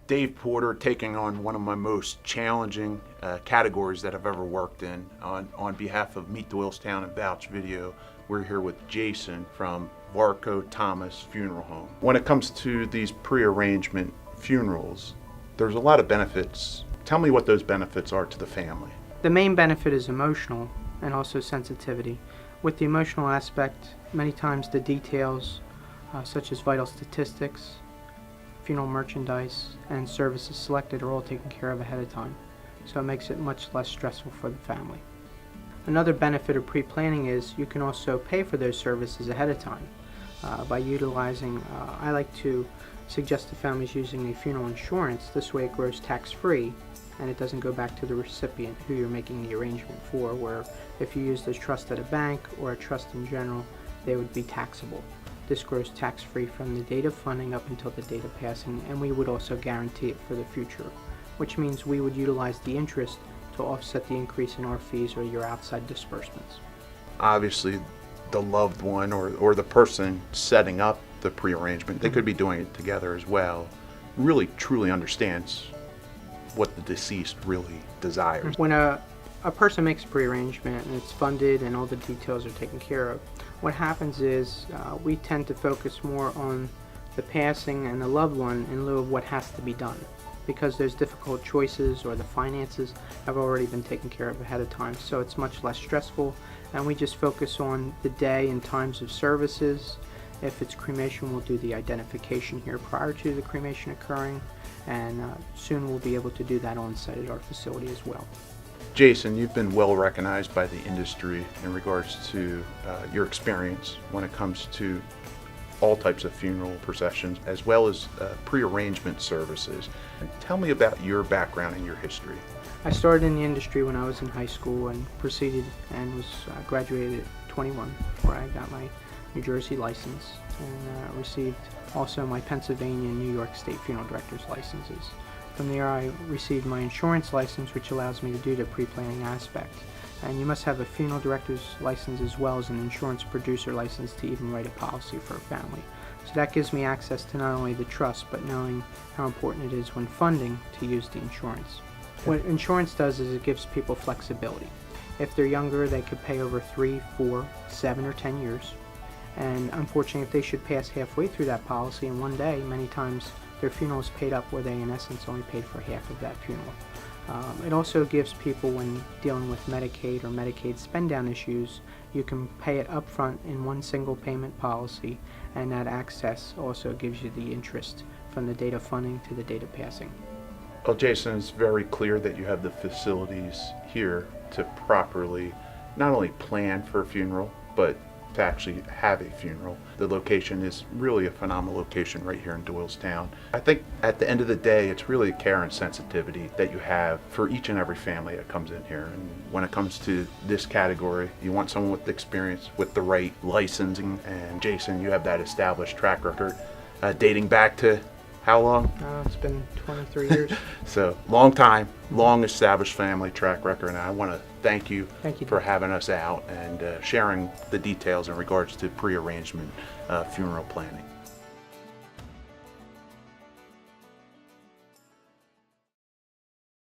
Dave Porter, taking on one of my most challenging categories that I've ever worked in. On behalf of Meet Doylestown and Vouch Video, we're here with Jason from Varco Thomas Funeral Home. When it comes to these pre-arrangement funerals, there's a lot of benefits. Tell me what those benefits are to the family. The main benefit is emotional and also sensitivity. With the emotional aspect, many times the details such as vital statistics, funeral merchandise, and services selected are all taken care of ahead of time, so it makes it much less stressful for the family. Another benefit of pre-planning is you can also pay for those services ahead of time by utilizing, I like to suggest to families using a funeral insurance. This way it grows tax-free and it doesn't go back to the recipient who you're making the arrangement for, where if you used a trust at a bank or a trust in general, they would be taxable. This grows tax-free from the date of funding up until the date of passing, and we would also guarantee it for the future, which means we would utilize the interest to offset the increase in our fees or your outside disbursements. Obviously, the loved one or the person setting up the pre-arrangement, they could be doing it together as well, really truly understands what the deceased really desires. When a person makes a pre-arrangement and it's funded and all the details are taken care of, what happens is we tend to focus more on the passing and the loved one in lieu of what has to be done, because there's difficult choices or the finances have already been taken care of ahead of time, so it's much less stressful, and we just focus on the day and times of services. If it's cremation, we'll do the identification here prior to the cremation occurring, and soon we'll be able to do that on site at our facility as well. Jason, you've been well recognized by the industry in regards to your experience when it comes to all types of funeral processions as well as pre-arrangement services. And tell me about your background and your history. I started in the industry when I was in high school and proceeded and was graduated at 21, where I got my New Jersey license and received also my Pennsylvania and New York State funeral director's licenses. From there I received my insurance license, which allows me to do the pre-planning aspect. And you must have a funeral director's license as well as an insurance producer license to even write a policy for a family. So that gives me access to not only the trust, but knowing how important it is when funding to use the insurance. What insurance does is it gives people flexibility. If they're younger, they could pay over 3, 4, 7, or 10 years. And unfortunately, if they should pass halfway through that policy in one day, many times their funeral is paid up where they in essence only paid for half of that funeral. It also gives people, when dealing with Medicaid or Medicaid spend down issues, you can pay it up front in one single payment policy, and that access also gives you the interest from the date of funding to the date of passing. Well, Jason, it's very clear that you have the facilities here to properly not only plan for a funeral, but to actually have a funeral. The location is really a phenomenal location right here in Doylestown. I think at the end of the day, it's really care and sensitivity that you have for each and every family that comes in here. And when it comes to this category, you want someone with experience, with the right licensing, and Jason, you have that established track record dating back to how long? It's been 23 years. So long time, long established family track record, and I want to thank you for having us out and sharing the details in regards to pre-arrangement funeral planning.